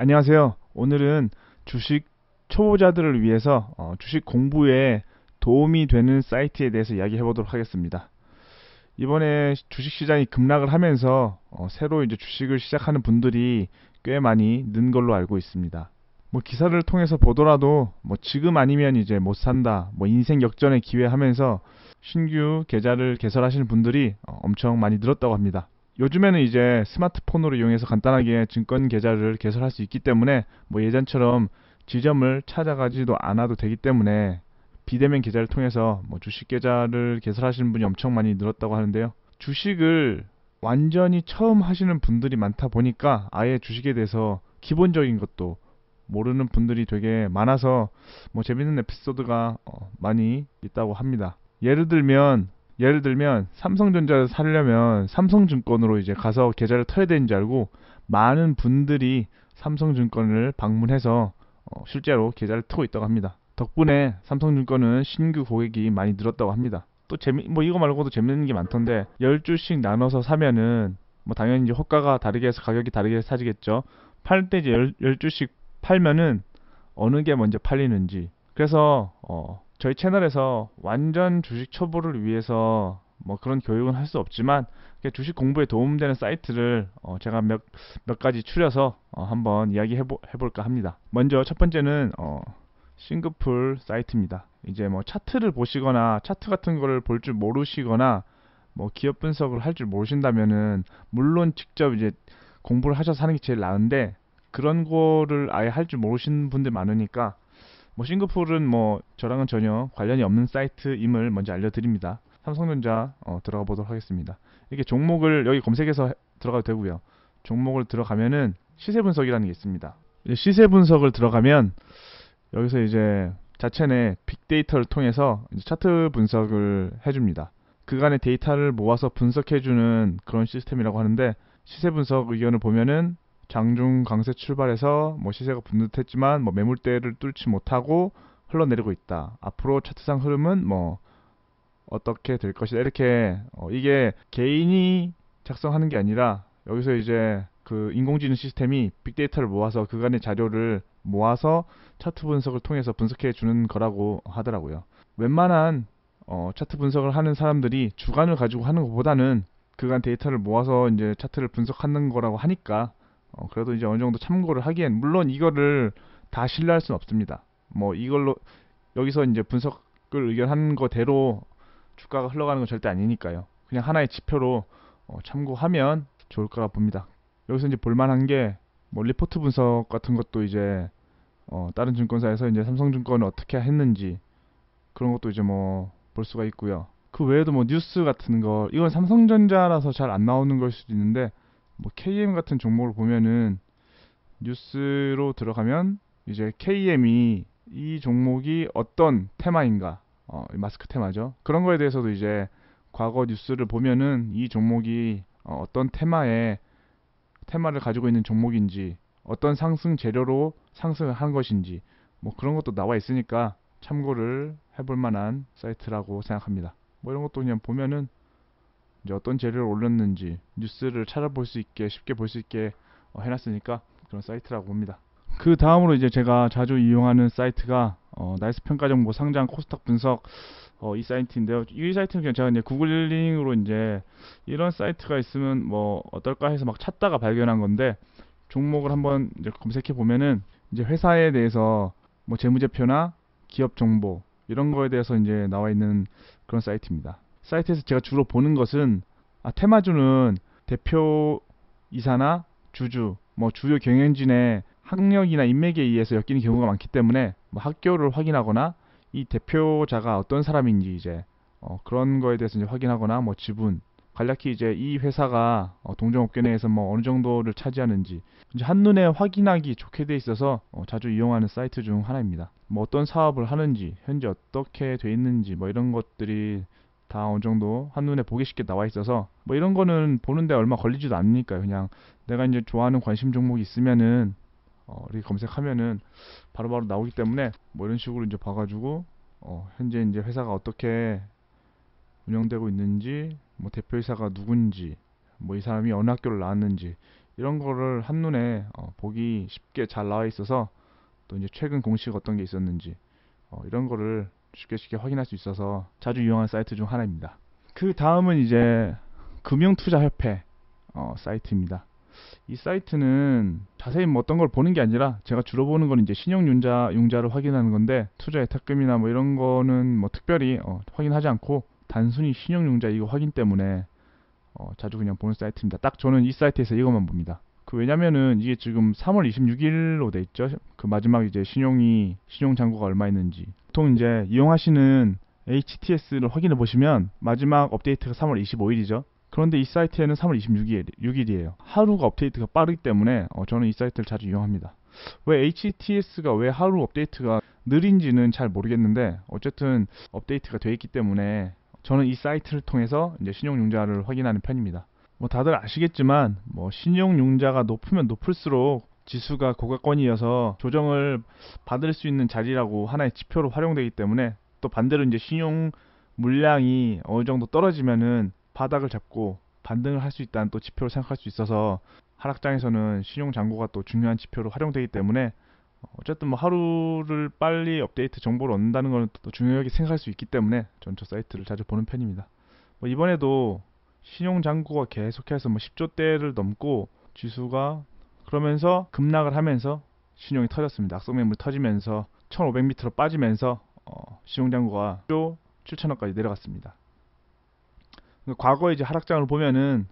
안녕하세요. 오늘은 주식 초보자들을 위해서 주식 공부에 도움이 되는 사이트에 대해서 이야기해 보도록 하겠습니다. 이번에 주식 시장이 급락을 하면서 새로 이제 주식을 시작하는 분들이 꽤 많이 는 걸로 알고 있습니다. 뭐 기사를 통해서 보더라도 뭐 지금 아니면 이제 못 산다, 뭐 인생 역전의 기회 하면서 신규 계좌를 개설하시는 분들이 엄청 많이 늘었다고 합니다. 요즘에는 이제 스마트폰으로 이용해서 간단하게 증권 계좌를 개설할 수 있기 때문에 뭐 예전처럼 지점을 찾아가지도 않아도 되기 때문에 비대면 계좌를 통해서 뭐 주식 계좌를 개설하시는 분이 엄청 많이 늘었다고 하는데요. 주식을 완전히 처음 하시는 분들이 많다 보니까 아예 주식에 대해서 기본적인 것도 모르는 분들이 되게 많아서 뭐 재밌는 에피소드가 많이 있다고 합니다. 예를 들면 삼성전자를 사려면 삼성증권으로 이제 가서 계좌를 터야 되는 줄 알고 많은 분들이 삼성증권을 방문해서 실제로 계좌를 트고 있다고 합니다. 덕분에 삼성증권은 신규 고객이 많이 늘었다고 합니다. 또 뭐 이거 말고도 재밌는 게 많던데 10주씩 나눠서 사면은 뭐 당연히 이제 호가가 다르게 해서 가격이 다르게 사지겠죠. 팔 때 이제 10주씩 팔면은 어느 게 먼저 팔리는지. 그래서 저희 채널에서 완전 주식 초보를 위해서 뭐 그런 교육은 할 수 없지만 주식 공부에 도움되는 사이트를 제가 몇 가지 추려서 한번 해볼까 합니다. 먼저 첫 번째는 싱크풀 사이트입니다. 이제 뭐 차트를 보시거나 차트 같은 거를 볼 줄 모르시거나 뭐 기업 분석을 할 줄 모르신다면은 물론 직접 이제 공부를 하셔서 하는 게 제일 나은데 그런 거를 아예 할 줄 모르시는 분들 많으니까 뭐 싱가포르는 뭐 저랑은 전혀 관련이 없는 사이트임을 먼저 알려드립니다. 삼성전자 들어가 보도록 하겠습니다. 이렇게 종목을 여기 검색해서 들어가도 되고요. 종목을 들어가면은 시세 분석이라는 게 있습니다. 시세 분석을 들어가면 여기서 이제 자체 내 빅데이터를 통해서 이제 차트 분석을 해줍니다. 그간의 데이터를 모아서 분석해주는 그런 시스템이라고 하는데 시세 분석 의견을 보면은 장중 강세 출발해서 뭐 시세가 분듯했지만 뭐 매물대를 뚫지 못하고 흘러내리고 있다. 앞으로 차트상 흐름은 뭐 어떻게 될 것이다. 이렇게 이게 개인이 작성하는 게 아니라 여기서 이제 그 인공지능 시스템이 빅데이터를 모아서 그간의 자료를 모아서 차트 분석을 통해서 분석해 주는 거라고 하더라고요. 웬만한 차트 분석을 하는 사람들이 주간을 가지고 하는 것보다는 그간 데이터를 모아서 이제 차트를 분석하는 거라고 하니까 그래도 이제 어느 정도 참고를 하기엔 물론 이거를 다 신뢰할 수는 없습니다. 뭐 이걸로 여기서 이제 분석을 의견하는 거대로 주가가 흘러가는 건 절대 아니니까요. 그냥 하나의 지표로 참고하면 좋을까 봅니다. 여기서 이제 볼만한 게 뭐 리포트 분석 같은 것도 이제 다른 증권사에서 이제 삼성증권을 어떻게 했는지 그런 것도 이제 뭐 볼 수가 있고요. 그 외에도 뭐 뉴스 같은 거 이건 삼성전자라서 잘 안 나오는 걸 수도 있는데 뭐 KM 같은 종목을 보면은 뉴스로 들어가면 이제 KM이 이 종목이 어떤 테마인가 마스크 테마죠. 그런 거에 대해서도 이제 과거 뉴스를 보면은 이 종목이 어떤 테마를 가지고 있는 종목인지 어떤 상승 재료로 상승을 한 것인지 뭐 그런 것도 나와 있으니까 참고를 해볼 만한 사이트라고 생각합니다. 뭐 이런 것도 그냥 보면은 이제 어떤 재료를 올렸는지 뉴스를 찾아볼 수 있게 쉽게 볼 수 있게 해놨으니까 그런 사이트라고 봅니다. 그 다음으로 이제 제가 자주 이용하는 사이트가 나이스 평가정보 상장 코스닥 분석 이 사이트인데요. 이 사이트는 그냥 제가 이제 구글링으로 이제 이런 사이트가 있으면 뭐 어떨까 해서 막 찾다가 발견한 건데 종목을 한번 이제 검색해 보면은 이제 회사에 대해서 뭐 재무제표나 기업 정보 이런 거에 대해서 이제 나와 있는 그런 사이트입니다. 사이트에서 제가 주로 보는 것은 테마주는 대표이사나 주주, 뭐 주요 경영진의 학력이나 인맥에 의해서 엮이는 경우가 많기 때문에 뭐 학교를 확인하거나 이 대표자가 어떤 사람인지 이제 그런 거에 대해서 이제 확인하거나 뭐 지분 간략히 이제 이 회사가 동종업계 내에서 뭐 어느 정도를 차지하는지 이제 한눈에 확인하기 좋게 돼 있어서 자주 이용하는 사이트 중 하나입니다. 뭐 어떤 사업을 하는지 현재 어떻게 돼 있는지 뭐 이런 것들이 다 어느 정도 한눈에 보기 쉽게 나와 있어서 뭐 이런 거는 보는데 얼마 걸리지도 않으니까요. 그냥 내가 이제 좋아하는 관심 종목이 있으면은 이렇게 검색하면은 바로바로 나오기 때문에 뭐 이런 식으로 이제 봐가지고 현재 이제 회사가 어떻게 운영되고 있는지 뭐 대표이사가 누군지 뭐 이 사람이 어느 학교를 나왔는지 이런 거를 한눈에 보기 쉽게 잘 나와 있어서 또 이제 최근 공식 어떤 게 있었는지 이런 거를 쉽게 확인할 수 있어서 자주 이용하는 사이트 중 하나입니다. 그 다음은 이제 금융투자협회 사이트입니다. 이 사이트는 자세히 뭐 어떤 걸 보는 게 아니라 제가 주로 보는 건 이제 융자를 확인하는 건데, 투자 예탁금이나 뭐 이런 거는 뭐 특별히 확인하지 않고 단순히 신용융자 이거 확인 때문에 자주 그냥 보는 사이트입니다. 딱 저는 이 사이트에서 이것만 봅니다. 왜냐면은 이게 지금 3월 26일로 돼 있죠. 그 마지막 이제 신용 잔고가 얼마 있는지. 보통 이제 이용하시는 HTS를 확인해 보시면 마지막 업데이트가 3월 25일이죠. 그런데 이 사이트에는 3월 26일이에요. 하루가 업데이트가 빠르기 때문에 저는 이 사이트를 자주 이용합니다. 왜 HTS가 왜 하루 업데이트가 느린지는 잘 모르겠는데 어쨌든 업데이트가 돼 있기 때문에 저는 이 사이트를 통해서 이제 신용융자를 확인하는 편입니다. 뭐 다들 아시겠지만 뭐 신용융자가 높으면 높을수록 지수가 고가권이어서 조정을 받을 수 있는 자리라고 하나의 지표로 활용되기 때문에, 또 반대로 이제 신용 물량이 어느 정도 떨어지면은 바닥을 잡고 반등을 할 수 있다는 또 지표로 생각할 수 있어서 하락장에서는 신용 잔고가 또 중요한 지표로 활용되기 때문에 어쨌든 뭐 하루를 빨리 업데이트 정보를 얻는다는 것은 또 중요하게 생각할 수 있기 때문에 전 저 사이트를 자주 보는 편입니다. 뭐 이번에도 신용 잔고가 계속해서 뭐 10조대를 넘고 지수가 그러면서 급락을 하면서 신용이 터졌습니다. 악성 매물이 터지면서 1500m로 빠지면서 신용 잔고가 1조 7천억까지 내려갔습니다. 과거 이제 하락장을 보면은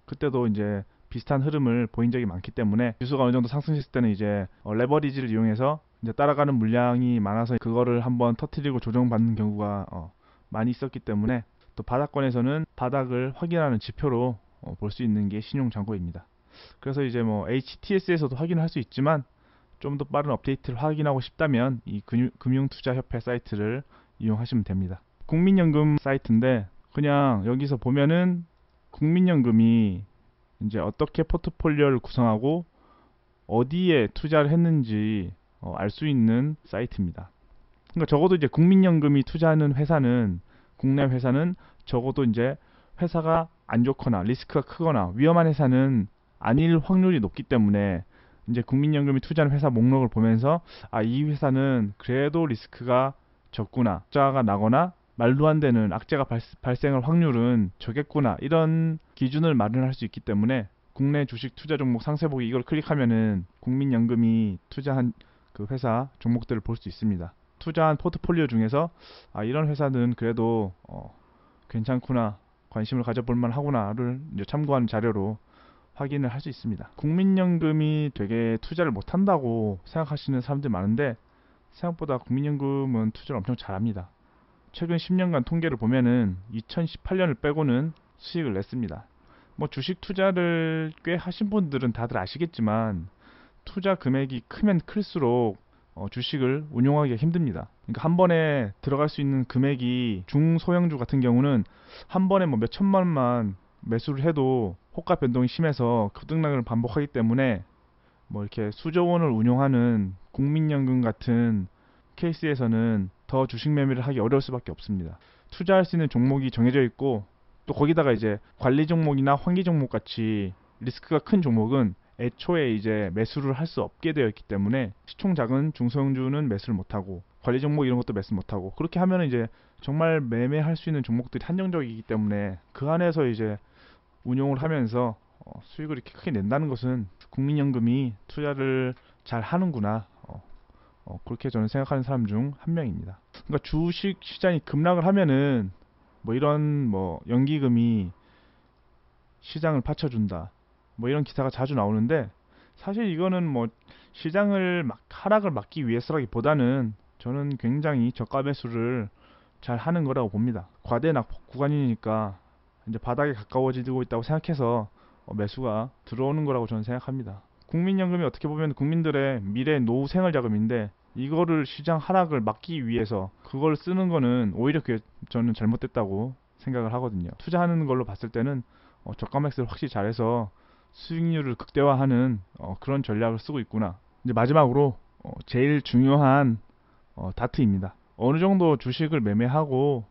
그때도 이제 비슷한 흐름을 보인 적이 많기 때문에, 지수가 어느 정도 상승했을 때는 이제 레버리지를 이용해서 이제 따라가는 물량이 많아서 그거를 한번 터트리고 조정받는 경우가 많이 있었기 때문에, 또 바닥권에서는 바닥을 확인하는 지표로 볼 수 있는 게 신용 잔고입니다. 그래서 이제 뭐 HTS에서도 확인을 할 수 있지만 좀 더 빠른 업데이트를 확인하고 싶다면 이 금융투자협회 사이트를 이용하시면 됩니다. 국민연금 사이트인데, 그냥 여기서 보면은 국민연금이 이제 어떻게 포트폴리오를 구성하고 어디에 투자를 했는지 알 수 있는 사이트입니다. 그러니까 적어도 이제 국민연금이 투자하는 회사는, 국내 회사는 적어도 이제 회사가 안 좋거나 리스크가 크거나 위험한 회사는 아닐 확률이 높기 때문에, 이제 국민연금이 투자하는 회사 목록을 보면서 이 회사는 그래도 리스크가 적구나, 투자가 나거나 말도 안 되는 악재가 발생할 확률은 적겠구나, 이런 기준을 마련할 수 있기 때문에 국내 주식 투자 종목 상세 보기 이걸 클릭하면은 국민연금이 투자한 그 회사 종목들을 볼 수 있습니다. 투자한 포트폴리오 중에서 이런 회사는 그래도 괜찮구나, 관심을 가져볼 만하구나를 이제 참고하는 자료로 확인을 할 수 있습니다. 국민연금이 되게 투자를 못한다고 생각하시는 사람들이 많은데, 생각보다 국민연금은 투자를 엄청 잘합니다. 최근 10년간 통계를 보면은 2018년을 빼고는 수익을 냈습니다. 뭐 주식 투자를 꽤 하신 분들은 다들 아시겠지만 투자 금액이 크면 클수록 주식을 운용하기가 힘듭니다. 그러니까 한 번에 들어갈 수 있는 금액이, 중소형주 같은 경우는 한 번에 뭐 몇 천만 원만 매수를 해도 호가 변동이 심해서 급등락을 반복하기 때문에 뭐 이렇게 수조 원을 운용하는 국민연금 같은 케이스에서는 더 주식 매매를 하기 어려울 수밖에 없습니다. 투자할 수 있는 종목이 정해져 있고, 또 거기다가 이제 관리 종목이나 환기 종목 같이 리스크가 큰 종목은 애초에 이제 매수를 할 수 없게 되어 있기 때문에, 시총 작은 중소형주는 매수를 못하고 관리 종목 이런 것도 매수 못하고, 그렇게 하면 이제 정말 매매할 수 있는 종목들이 한정적이기 때문에 그 안에서 이제 운용을 하면서 수익을 이렇게 크게 낸다는 것은 국민연금이 투자를 잘 하는구나, 그렇게 저는 생각하는 사람 중 한 명입니다. 그러니까 주식 시장이 급락을 하면은 뭐 이런 뭐 연기금이 시장을 받쳐준다, 뭐 이런 기사가 자주 나오는데, 사실 이거는 뭐 시장을 하락을 막기 위해서라기보다는 저는 굉장히 저가 매수를 잘 하는 거라고 봅니다. 과대 낙폭 구간이니까 이제 바닥에 가까워지고 있다고 생각해서 매수가 들어오는 거라고 저는 생각합니다. 국민연금이 어떻게 보면 국민들의 미래 노후 생활 자금인데, 이거를 시장 하락을 막기 위해서 그걸 쓰는 거는 오히려 그게 저는 잘못됐다고 생각을 하거든요. 투자하는 걸로 봤을 때는 저가 매수를 확실히 잘해서 수익률을 극대화하는 그런 전략을 쓰고 있구나. 이제 마지막으로 제일 중요한 다트입니다. 어느 정도 주식을 매매하고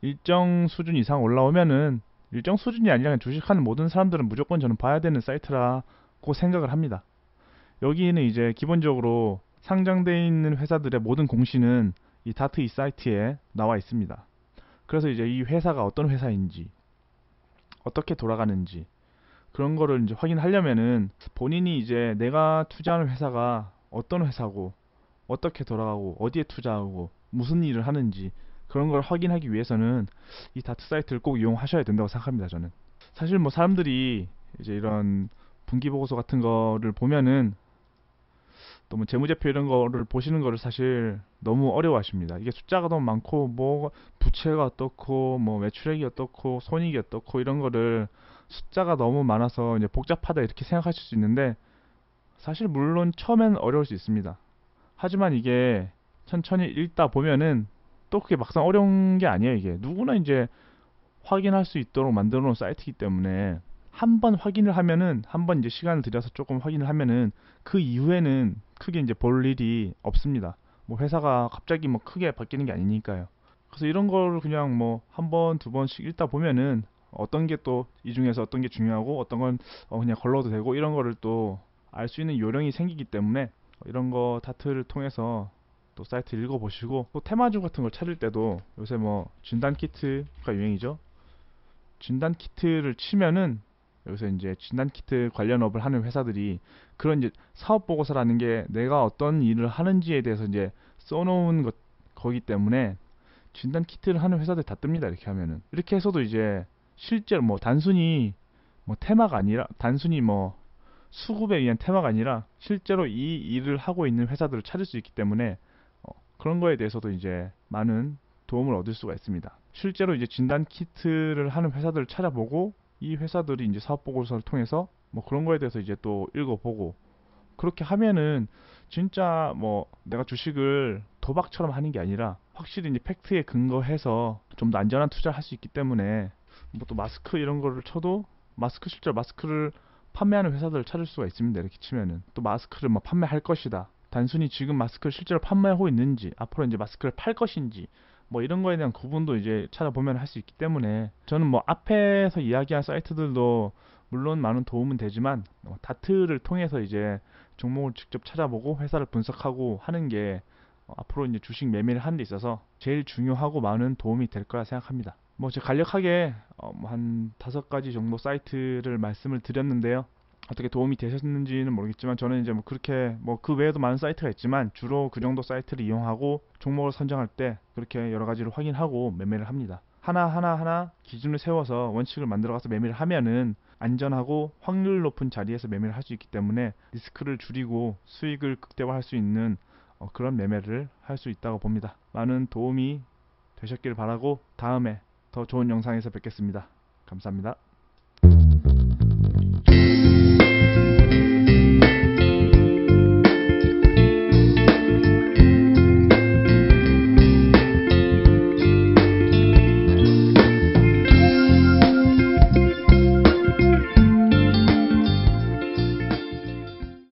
일정 수준 이상 올라오면은, 일정 수준이 아니라 그냥 주식하는 모든 사람들은 무조건 저는 봐야 되는 사이트라 생각을 합니다. 여기는 이제 기본적으로 상장되어 있는 회사들의 모든 공시는 이 다트 이 사이트에 나와 있습니다. 그래서 이제 이 회사가 어떤 회사인지, 어떻게 돌아가는지 그런 거를 이제 확인하려면은 본인이 이제 내가 투자하는 회사가 어떤 회사고, 어떻게 돌아가고, 어디에 투자하고, 무슨 일을 하는지 그런 걸 확인하기 위해서는 이 다트 사이트를 꼭 이용하셔야 된다고 생각합니다. 저는 사실 뭐 사람들이 이제 이런 분기 보고서 같은 거를 보면은 또 뭐 재무제표 이런 거를 보시는 거를 사실 너무 어려워하십니다. 이게 숫자가 너무 많고 뭐 부채가 어떻고 뭐 매출액이 어떻고 손익이 어떻고 이런 거를 숫자가 너무 많아서 이제 복잡하다 이렇게 생각하실 수 있는데 사실 물론 처음엔 어려울 수 있습니다. 하지만 이게 천천히 읽다 보면은 또 그게 막상 어려운 게 아니에요. 이게 누구나 이제 확인할 수 있도록 만들어 놓은 사이트이기 때문에 한 번 확인을 하면은 한 번 이제 시간을 들여서 조금 확인을 하면은 그 이후에는 크게 이제 볼 일이 없습니다. 뭐 회사가 갑자기 뭐 크게 바뀌는 게 아니니까요. 그래서 이런 거를 그냥 뭐 한 번, 두 번씩 읽다 보면은 어떤 게 또 이 중에서 어떤 게 중요하고 어떤 건 그냥 걸러도 되고 이런 거를 또 알 수 있는 요령이 생기기 때문에 이런 거 다트를 통해서 또 사이트 읽어보시고 또 테마주 같은 걸 찾을 때도 요새 뭐 진단 키트가 유행이죠. 진단 키트를 치면은 여기서 이제 진단 키트 관련업을 하는 회사들이 그런 이제 사업 보고서라는 게 내가 어떤 일을 하는지에 대해서 이제 써놓은 것 거기 때문에 진단 키트를 하는 회사들 다 뜹니다. 이렇게 하면은 이렇게 해서도 이제 실제로 뭐 단순히 뭐 테마가 아니라 단순히 뭐 수급에 의한 테마가 아니라 실제로 이 일을 하고 있는 회사들을 찾을 수 있기 때문에 그런 거에 대해서도 이제 많은 도움을 얻을 수가 있습니다. 실제로 이제 진단 키트를 하는 회사들을 찾아보고 이 회사들이 이제 사업 보고서를 통해서 뭐 그런 거에 대해서 이제 또 읽어보고 그렇게 하면은 진짜 뭐 내가 주식을 도박처럼 하는 게 아니라 확실히 이제 팩트에 근거해서 좀 더 안전한 투자를 할 수 있기 때문에 뭐 또 마스크 이런 거를 쳐도 마스크 실제로 마스크를 판매하는 회사들을 찾을 수가 있습니다. 이렇게 치면은 또 마스크를 뭐 판매할 것이다. 단순히 지금 마스크를 실제로 판매하고 있는지 앞으로 이제 마스크를 팔 것인지 뭐 이런 거에 대한 구분도 이제 찾아보면 할 수 있기 때문에 저는 뭐 앞에서 이야기한 사이트들도 물론 많은 도움은 되지만 다트를 통해서 이제 종목을 직접 찾아보고 회사를 분석하고 하는 게 앞으로 이제 주식 매매를 하는 데 있어서 제일 중요하고 많은 도움이 될 거라 생각합니다. 뭐 제가 간략하게 뭐한 5가지 정도 사이트를 말씀을 드렸는데요. 어떻게 도움이 되셨는지는 모르겠지만 저는 이제 뭐 그렇게 뭐 그 외에도 많은 사이트가 있지만 주로 그 정도 사이트를 이용하고 종목을 선정할 때 그렇게 여러 가지를 확인하고 매매를 합니다. 하나 기준을 세워서 원칙을 만들어가서 매매를 하면은 안전하고 확률 높은 자리에서 매매를 할 수 있기 때문에 리스크를 줄이고 수익을 극대화할 수 있는 그런 매매를 할 수 있다고 봅니다. 많은 도움이 되셨길 바라고 다음에 더 좋은 영상에서 뵙겠습니다. 감사합니다.